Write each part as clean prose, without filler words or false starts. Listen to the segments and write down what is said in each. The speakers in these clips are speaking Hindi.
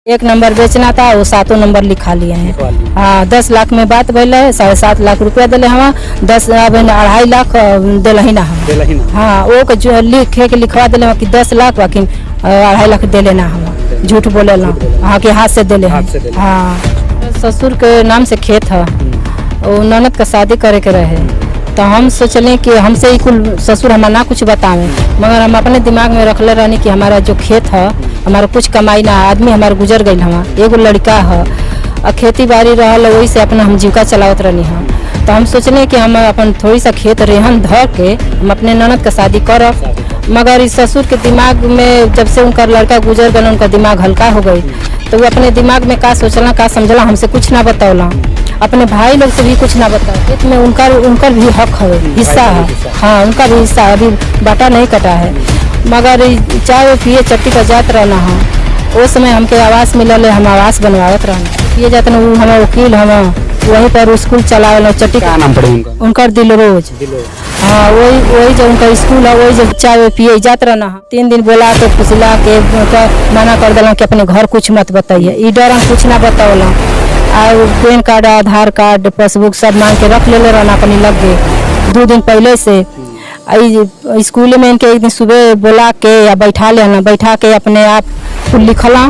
एक नंबर बेचना था, वो 7 नंबर लिखा लिए हैं। हाँ, 10 लाख में बात भैल है, 7.5 लाख रुपया दिले हम, 10 अब 2.5 लाख दिलही ना हम। हाँ, वो के जो लिखे के लिखवा दिले कि 10 लाख, बाकी 2.5 लाख दे लेना हम, झूठ बोले ना। हाँ, के हाथ से दिले हैं। हाँ, ससुर के नाम से खेत है, वो ननद का शादी करे के रहे, तो हम सोचलें कि हमसे ही कुल ससुर हमारा ना कुछ बतावें, मगर हम अपने दिमाग में रखले रहनी कि हमारा जो खेत है, हमारा कुछ कमाई ना, आदमी हमारा गुजर गई, हम एगो लड़का है और खेती बाड़ी रहल, वही से अपना हम जीविका चलावत रहनी हम। तो हम सोचले कि हम अपन थोड़ी सा खेत रेहन धर के हम अपने ननद का शादी करब, मगर इस ससुर के दिमाग में जब से उनका लड़का गुजर गया, उनका दिमाग हल्का हो गई, तो वो अपने दिमाग में का सोचला का समझला, हमसे कुछ ना बतौला, अपने भाई लोग से भी कुछ ना बताओ। खेत में उनका भी हक है, हिस्सा है। हाँ, उनका भी हिस्सा है, अभी बाटा नहीं कटा है, मगर चाय पिए चट्टी का जात रहना है। उस समय हमके आवास मिलल है, हम आवास बनवावत रहना पिए जाते ना। हमारे वकील हम वहीं पर स्कूल चलावे चट्टी का नाम पड़े उनका दिलरोज। हाँ, वही जो उनका स्कूल है, वही जो चाय पिए जात रहना है। 3 दिन बोला तो फुसला के मना कर दिला कि अपने घर कुछ मत बताइए, ई डर हम कुछ ना बतावला। और पैन कार्ड, आधार कार्ड, पासबुक सब मांग के रख ले रहना अपनी लग गए 2 दिन पहले से। स्कूल में इनके एक दिन सुबह बुला के या बैठा लेना, बैठा के अपने आप लिखला,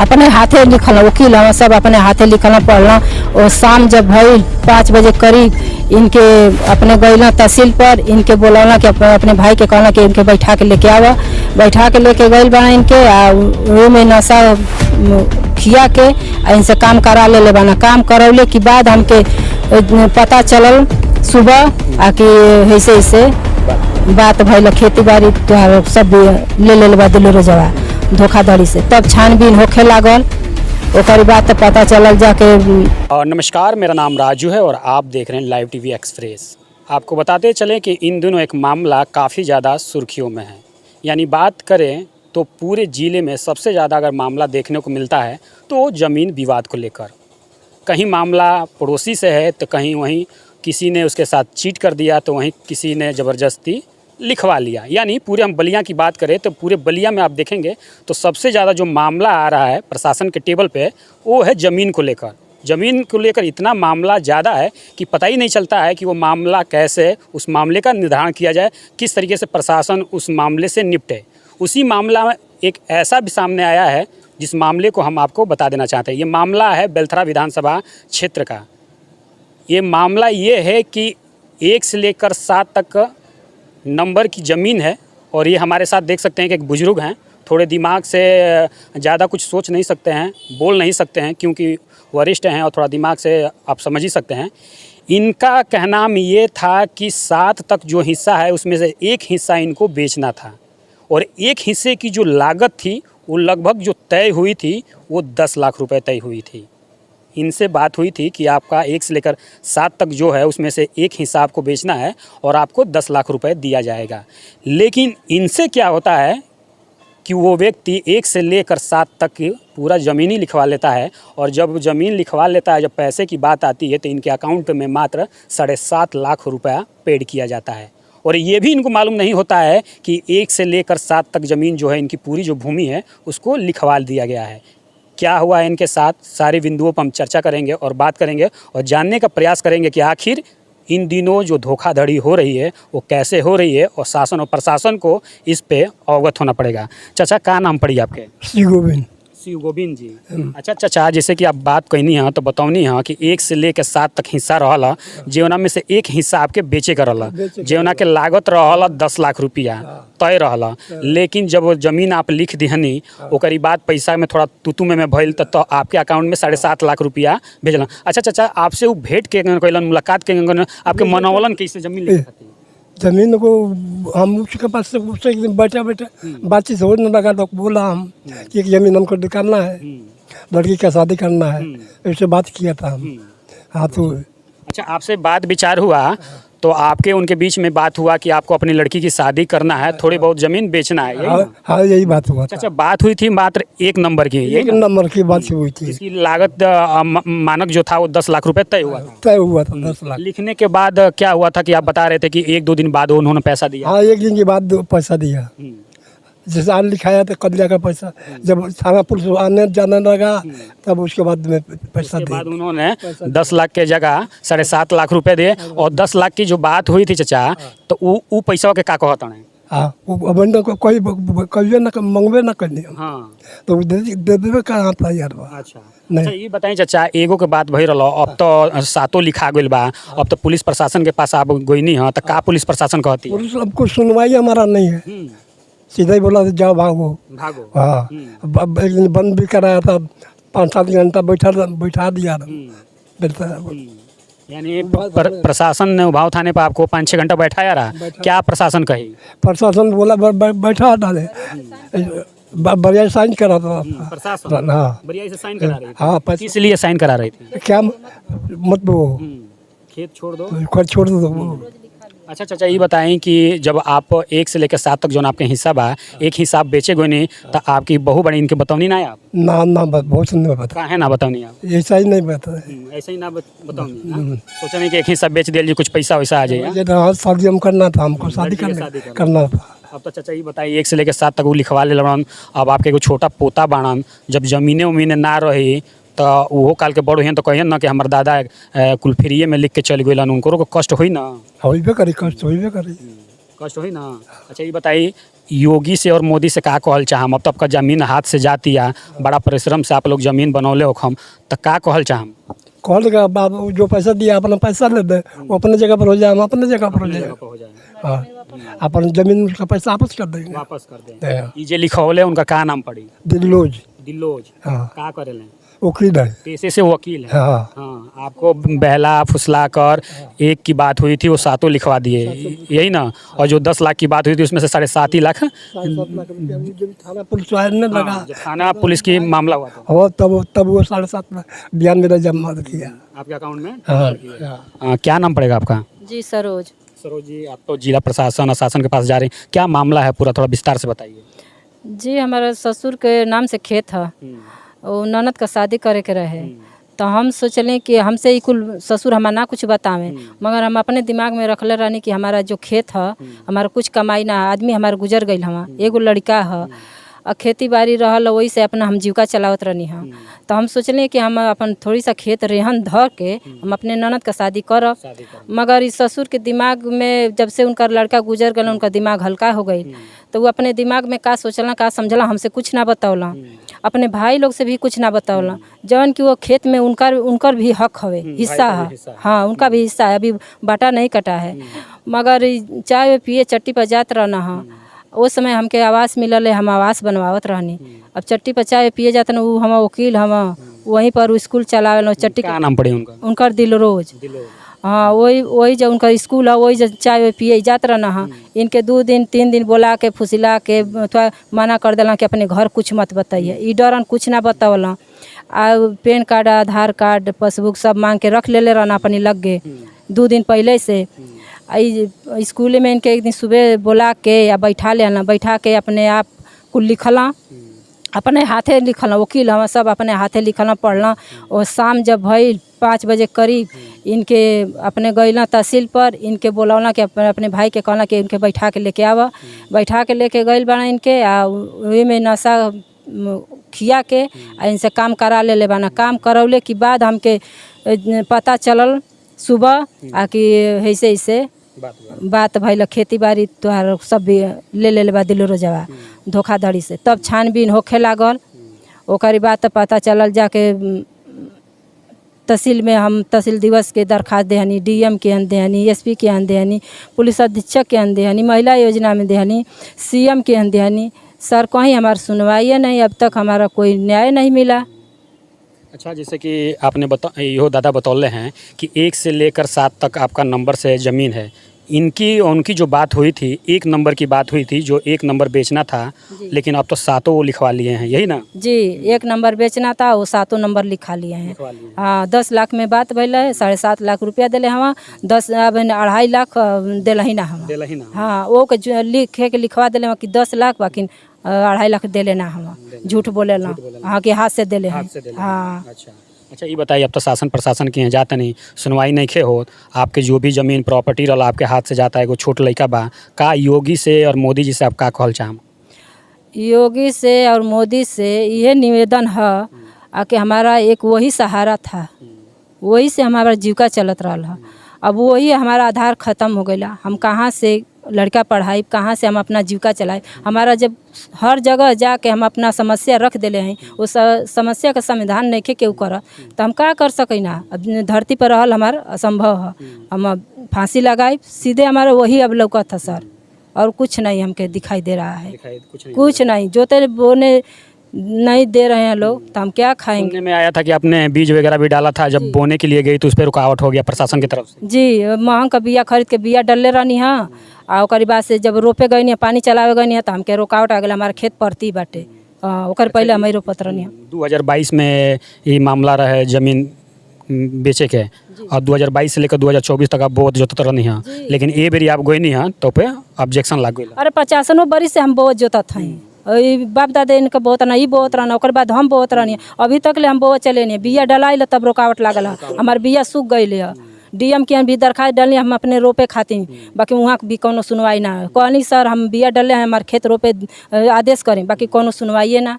अपने हाथे लिखला, वकील हम सब अपने हाथे लिखला पढ़ला। और शाम जब भई 5 बजे करीब इनके अपने गईला तहसील पर, इनके बोलौला कि अपने भाई के कहना कि इनके बैठा के लेके आवा, बैठा के लेके गई बना इनके, वो में नशा खिया के इनसे काम करा ले बना। काम करौले के बाद हमके पता चलल सुबह आके ऐसे ऐसे बात भइल, खेती बाड़ी सब ले बा दिलो जवा धोखाधड़ी से, तब छानबीन होखे लागल, ओकर बाद तो पता चलल जाके। और नमस्कार, मेरा नाम राजू है और आप देख रहे हैं लाइव टीवी एक्सप्रेस। आपको बताते चलें कि इन दिनों एक मामला काफ़ी ज़्यादा सुर्खियों में है, यानी बात करें तो पूरे ज़िले में सबसे ज़्यादा अगर मामला देखने को मिलता है तो ज़मीन विवाद को लेकर। कहीं मामला पड़ोसी से है तो कहीं वहीं किसी ने उसके साथ चीट कर दिया, तो वहीं किसी ने ज़बरदस्ती लिखवा लिया। यानी पूरे हम बलिया की बात करें तो पूरे बलिया में आप देखेंगे तो सबसे ज़्यादा जो मामला आ रहा है प्रशासन के टेबल पे, वो है ज़मीन को लेकर। ज़मीन को लेकर इतना मामला ज़्यादा है कि पता ही नहीं चलता है कि वो मामला कैसे, उस मामले का निर्धारण किया जाए, किस तरीके से प्रशासन उस मामले से निपटे। उसी मामला में एक ऐसा भी सामने आया है जिस मामले को हम आपको बता देना चाहते हैं। ये मामला है बेलथरा विधानसभा क्षेत्र का। ये मामला ये है कि 1 से लेकर 7 तक नंबर की ज़मीन है, और ये हमारे साथ देख सकते हैं कि एक बुजुर्ग हैं, थोड़े दिमाग से ज़्यादा कुछ सोच नहीं सकते हैं, बोल नहीं सकते हैं, क्योंकि वरिष्ठ हैं और थोड़ा दिमाग से आप समझ ही सकते हैं। इनका कहना ये था कि 7 तक जो हिस्सा है उसमें से एक हिस्सा इनको बेचना था, और एक हिस्से की जो लागत थी वो लगभग जो तय हुई थी वो 10 लाख रुपए तय हुई थी। इनसे बात हुई थी कि आपका 1 से लेकर 7 तक जो है उसमें से एक हिस्सा आपको बेचना है और आपको 10 लाख रुपए दिया जाएगा। लेकिन इनसे क्या होता है कि वो व्यक्ति 1 से लेकर 7 तक पूरा ज़मीन ही लिखवा लेता है, और जब ज़मीन लिखवा लेता है, जब पैसे की बात आती है तो इनके अकाउंट में मात्र 7.5 लाख रुपया पेड किया जाता है। और ये भी इनको मालूम नहीं होता है कि 1 से लेकर 7 तक ज़मीन जो है, इनकी पूरी जो भूमि है उसको लिखवा दिया गया है। क्या हुआ है इनके साथ, सारे बिंदुओं पर हम चर्चा करेंगे और बात करेंगे और जानने का प्रयास करेंगे कि आखिर इन दिनों जो धोखाधड़ी हो रही है वो कैसे हो रही है, और शासन और प्रशासन को इस पे अवगत होना पड़ेगा। चाचा, क्या नाम पड़ी आपके? शिव गोविंद। शिव गोविंद जी। अच्छा चाचा, जैसे कि आप बात कहनी है तो बतौनी है कि 1 से लेकर 7 तक हिस्सा रहला, जेवना में से एक हिस्सा आपके बेचे का रहला, जेवना के लागत रहला 10 लाख रुपया तय रहला। लेकिन जब वो ज़मीन आप लिख दिहनी, ओकरी बाद पैसा में थोड़ा तुतु में भइल तो आपके अकाउंट में 7.5 लाख रुपया भेजला। अच्छा चाचा, आपसे वो भेंट के कैलन, मुलाकात के आपके मनोवलन कैसे ज़मीन लेके खातिर? जमीन को हम उसके पास से उससे एक दिन बैठा बातचीत होने लगा, तो बोला हम कि एक ज़मीन हमको निकालना है, लड़की का शादी करना है, उससे बात किया था हम। हाँ, तो अच्छा, आपसे बात विचार हुआ तो आपके उनके बीच में बात हुआ कि आपको अपनी लड़की की शादी करना है, थोड़ी बहुत ज़मीन बेचना है, यही? हाँ, यही बात हुआ था। अच्छा, बात हुई थी मात्र 1 नंबर की, एक नंबर की बात हुई थी। इसकी लागत मानक जो था वो 10 लाख रुपए तय हुआ था। 10 लाख। लिखने के बाद क्या हुआ था कि आप बता रहे थे कि 1-2 दिन बाद उन्होंने पैसा दिया? हाँ, 1 दिन के बाद पैसा दिया। जैसे आज लिखाया तो कब्जा का पैसा, जब थाना पुलिस आने जाने लगा तब उसके बाद में पैसा उसके बाद दे। उन्होंने 10 लाख के जगह 7.5 लाख रुपए दिए और 10 लाख की जो बात हुई थी चाचा, तो वो पैसा के का कहता है? हाँ, वो बंदे को कोई कहिए ना मंगवे ना करनी, हाँ, तो वो दे देवे कहाँ था यार बा। अच्छा नहीं। अच्छा, ये बताइए चाचा, एगो के बात भई रहा, अब तो 7 लिखा गइल बा, अब तो पुलिस प्रशासन के पास आप गई नहीं है, तो का पुलिस प्रशासन कहती है? पुलिस सबको सुनवाई हमारा नहीं है, सीधा ही बोला जाओ भागो। भागो। हाँ, अब एक दिन बंद भी कराया था, 5-7 घंटा बैठा दिया था। यानी प्रशासन ने उभाव थाने पर आपको 5-6 घंटा बैठाया रहा, क्या प्रशासन कही? प्रशासन बोला बैठा डाले, बढ़िया साइन करा था। प्रशासन हाँ, बढ़िया से साइन करा रही थी? हाँ, किस लिए साइन करा रही थी? क्या मत वो खेत छोड़ दो। छोड़ दो। अच्छा चाचा, ये बताएं कि जब आप 1 से लेकर 7 तक जो आपके हिस्सा बा, एक हिसाब बेचे गए नहीं, तो आपकी बहू बड़ी इनके बताओनी ना आप? ना बहुत नहीं बता, कहाँ है ना बताओनी आप? ऐसा ही नहीं बता। ऐसे ही ना बताऊंगी, सोचा नहीं कि एक हिस्सा बेच दिया कुछ पैसा वैसा आ जाए। शादी हम करना था, हमको शादी करना था। अब तो चाचा ये बताइए, 1 से लेकर 7 तक वो लिखवा ले रहा, अब आपके एगो छोटा पोता बाड़न, जब जमीने उमीने ना रही तो वो काल के बड़ हुई तो कहिए ना कि हमारे दादा कुल फ्रीए में लिख के चल गए, उनको कष्ट हुई ना? होइबे करी, कष्ट होइबे करी, कष्ट हुई ना। अच्छा ये बताइए, योगी से और मोदी से का कहल चाहम? अब तो आपका जमीन हाथ से जाती है, बड़ा परिश्रम से आप लोग जमीन बनौले हो हम, तो का कहल चाहम? कॉल का बाबू जो पैसा दिया अपना पैसा ले दे, वो अपने जगह पर हो जाए, हम अपने जगह पर हो जाए। हाँ, अपन जमीन का पैसा वापस कर देंगे। वापस कर दें। ये जे लिखौले उनका का नाम पड़ी? दिल्लोज। हाँ, का करेले? वकील है, पेशे से वकील है। हाँ। हाँ, आपको बहला फुसला कर एक की बात हुई थी, वो 7 लिखवा दिए, यही ना? और जो 10 लाख की बात हुई थी उसमें से 7.5 लाख थाना पुलिस आने लगा, थाना पुलिस की मामला हुआ था, हो तब वो 7.5 लाख बयान मेरा जमा किया आपके अकाउंट में। हाँ। क्या नाम पड़ेगा आपका? जी सरोज। सरोज जी, आप तो जिला प्रशासन और शासन के पास जा रहे हैं, क्या मामला है पूरा, थोड़ा विस्तार से बताइए। जी हमारे ससुर के नाम से खेत था, वो ननद का शादी करे के रहे, तो हम सोचलें कि हमसे ही कुल ससुर हमारा ना कुछ बतावें, मगर हम अपने दिमाग में रखले रहनी कि हमारा जो खेत है, हमारा कुछ कमाई ना, आदमी हमारा गुजर गई, हमारा एगो लड़का है, और खेती बाड़ी रहल, वही से अपना हम जीविका चलावत रहनी है। तो हम सोचले कि हम अपन थोड़ी सा खेत रेहन धर के हम अपने ननद का शादी करब, मगर इस ससुर के दिमाग में जब से उनका लड़का गुजर गया, उनका दिमाग हल्का हो गई, तो वो अपने दिमाग में का सोचला का समझला, हमसे कुछ ना बतौला, अपने भाई लोग से भी कुछ ना बतौला, जौन कि वो खेत में उनकर भी हक हवे, हिस्सा है। हाँ, उनका भी हिस्सा है, अभी बाटा नहीं कटा है, मगर चाय पिए चट्टी पर जात रहना है। उस समय हमके आवास मिलल है, हम आवास बनवावत रहनी, अब चट्टी पर चाय पिए जाते न, वो हम वकील, हम वहीं पर स्कूल चलावे। चट्टी क्या नाम पड़े उनका? उनकर दिलरोज। हाँ, वही जब उनका स्कूल है, वही जब चाय पिए जात रहना है। इनके 2 दिन 3 दिन बोला के फुसिला के थोड़ा मना कर दिला कि अपने घर कुछ मत बताइए, ई डरन कुछ ना बतावला। आ पैन कार्ड, आधार कार्ड, पासबुक सब मांग के रख ले रहना अपनी लग गए 2 दिन पहले से। स्कूल में इनके एक दिन सुबह बोला के या बैठा लेना, बैठा के अपने आप कुल लिखला, अपने हाथे लिखल, वकील हम सब अपने हाथे लिखल पढ़ल। और शाम जब भइल 5 बजे करीब इनके अपने गइल तहसील पर, इनके बोलौला कि अपने भाई के कहला कि इनके बैठा के लेके आवा, बैठा के लेके गइल बना इनके, आ वही में नशा खिया के आ इनसे काम करा ले बना। काम करौले के बाद हमके पता चलल सुबह आ कि ऐसे ऐसे बात भइल, खेती बाड़ी तोहार सब भी ले बा दिलरोजवा धोखाधड़ी से। तब छानबीन होखे लागल, ओकरी बाद तो पता चलल जाके तहसील में हम तहसील दिवस के दरखास्त देहनी, डीएम के यहाँ देहनी, एसपी के यहाँ देहनी, पुलिस अधीक्षक के यहाँ देहनी, महिला योजना में देहनी, सीएम के यहाँ देहनी। सर कहीं हमारी सुनवाई नहीं, अब तक हमारा कोई न्याय नहीं मिला। अच्छा, जैसे कि आपने यो दादा बतौले हैं कि 1 से लेकर 7 तक आपका नंबर से ज़मीन है, उनकी जो बात हुई थी, 1 नंबर की बात हुई थी, जो 1 नंबर बेचना था, लेकिन अब तो 7 वो लिखवा लिए हैं, यही ना? जी, 1 नंबर बेचना था, वो 7 नंबर लिखा लिए हैं। हाँ, 10 लाख में बात भइल है, 7.5 लाख रुपया दिले हम, 2.5 लाख दिलही ना हम। हाँ, वो के लिखे के लिखवा दिले कि 10 लाख, बाकी 2.5 लाख दिले ना हम, झूठ बोले ना। हाँ, के हाथ से दिले हैं। हाँ। अच्छा, ये बताइए, अब तो शासन प्रशासन के यहाँ जाता नहीं, सुनवाई नहीं खे हो, आपके जो भी ज़मीन प्रॉपर्टी रहा आपके हाथ से जाता है, एगो छोट लड़का बा, का योगी से और मोदी जी से आप का कहल चाहम? योगी से और मोदी से यह निवेदन है कि हमारा एक वही सहारा था, वही से हमारा जीविका चलत रहा है। अब वही हमारा आधार ख़त्म हो गया, हम कहाँ से लड़का पढ़ाई, कहाँ से हम अपना जीविका चलाए। हमारा जब हर जगह जाके हम अपना समस्या रख दिले हैं, उस समस्या का समाधान नहीं के केहू कर, तो हम क्या कर सकें ना। अब धरती पर रहल हमारा असंभव है, हम अब फांसी लगाए सीधे, हमारा वही अब लौकत था सर, और कुछ नहीं हमके दिखाई दे रहा है। कुछ नहीं जोते बोने नहीं दे रहे हैं लोग, तो हम क्या खाएंगे। सुनने में आया था कि आपने बीज वगैरह भी डाला था, जब बोने के लिए गई तो उस पर रुकावट हो गया प्रशासन की तरफ से। जी, महंग का बिया खरीद के बिया डलले रहनी हाँ, और ओकर बाद से जब रोपे गई नहीं, पानी चलावे गई नहीं, तो हमके रुकावट आ गया। हमारा खेत परती बाटे, ओकर पहले हम रोपत रहनी। 2022 में ये मामला रहे जमीन बेचे के, और 2022 से लेकर 2024 तक आप बहुत जोतत रहनी है, लेकिन ये बेरी आप गई नहीं है तो पे ऑब्जेक्शन लाग गई। अरे 50 बरी से हम बहुत जोतत हैं, बाप दादा इनका बहुत ना, ई बहुत रहना, ओकर बाद हम बहुत रहनी। अभी तक ले हम बहुत चले नहीं, बिया डलाई तब रुकावट लागल है, हमार बिया सूख गई है। डीएम के भी दरखास्त डालनी हम अपने रोपे खातिर, बाकी वहाँ भी कोनो सुनवाई ना। कहनी सर हम बिया डले हैं, हमारे खेत रोपे आदेश करें, बाकी कोनो सुनवाई ना,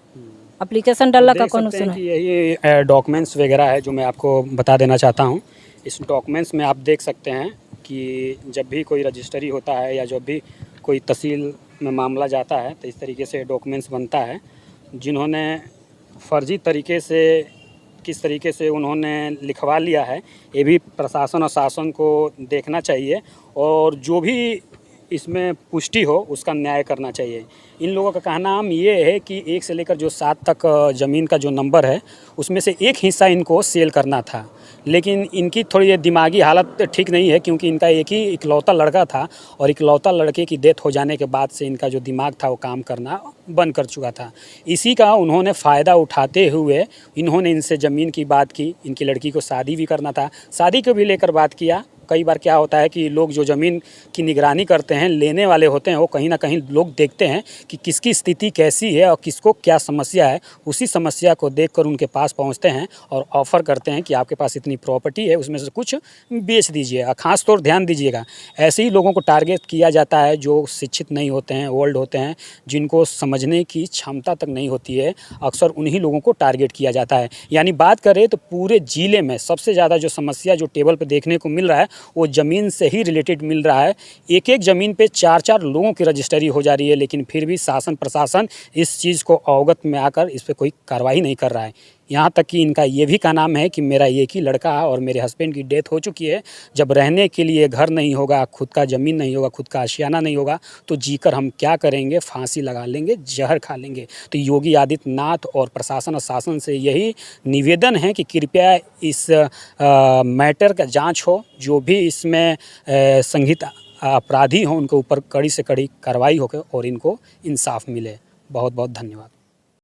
एप्लीकेशन डालने का कोनो सुनवाई। यही डॉक्यूमेंट्स वगैरह है जो मैं आपको बता देना चाहता हूँ। इस डॉक्यूमेंट्स में आप देख सकते हैं कि जब भी कोई रजिस्ट्री होता है या जब भी कोई तहसील में मामला जाता है तो इस तरीके से डॉक्यूमेंट्स बनता है। जिन्होंने फर्जी तरीके से किस तरीके से उन्होंने लिखवा लिया है, ये भी प्रशासन और शासन को देखना चाहिए, और जो भी इसमें पुष्टि हो उसका न्याय करना चाहिए। इन लोगों का कहना ये है कि 1 से लेकर जो 7 तक ज़मीन का जो नंबर है उसमें से एक हिस्सा इनको सेल करना था, लेकिन इनकी थोड़ी दिमागी हालत ठीक नहीं है, क्योंकि इनका एक ही इकलौता लड़का था, और इकलौता लड़के की डेथ हो जाने के बाद से इनका जो दिमाग था वो काम करना बंद कर चुका था। इसी का उन्होंने फ़ायदा उठाते हुए इन्होंने इनसे ज़मीन की बात की, इनकी लड़की को शादी भी करना था, शादी को भी लेकर बात किया। कई बार क्या होता है कि लोग जो ज़मीन की निगरानी करते हैं, लेने वाले होते हैं, वो कहीं ना कहीं लोग देखते हैं कि किसकी स्थिति कैसी है और किसको क्या समस्या है, उसी समस्या को देखकर उनके पास पहुंचते हैं और ऑफ़र करते हैं कि आपके पास इतनी प्रॉपर्टी है, उसमें से कुछ बेच दीजिए। ख़ास तौर ध्यान दीजिएगा, ऐसे ही लोगों को टारगेट किया जाता है जो शिक्षित नहीं होते हैं, ओल्ड होते हैं, जिनको समझने की क्षमता तक नहीं होती है, अक्सर उन्हीं लोगों को टारगेट किया जाता है। यानी बात करें तो पूरे ज़िले में सबसे ज़्यादा जो समस्या जो टेबल पर देखने को मिल रहा है वो ज़मीन से ही रिलेटेड मिल रहा है। एक एक ज़मीन पे 4-4 लोगों की रजिस्ट्री हो जा रही है, लेकिन फिर भी शासन प्रशासन इस चीज़ को अवगत में आकर इस पर कोई कार्रवाई नहीं कर रहा है। यहाँ तक कि इनका ये भी का नाम है कि मेरा एक ही लड़का है और मेरे हस्बैंड की डेथ हो चुकी है, जब रहने के लिए घर नहीं होगा, खुद का ज़मीन नहीं होगा, खुद का आशियाना नहीं होगा, तो जीकर हम क्या करेंगे, फांसी लगा लेंगे, जहर खा लेंगे। तो योगी आदित्यनाथ और प्रशासन और शासन से यही निवेदन है कि कृपया इस मैटर का जांच हो, जो भी इसमें संगीत अपराधी हों उनके ऊपर कड़ी से कड़ी कार्रवाई हो और इनको इंसाफ मिले। बहुत बहुत धन्यवाद।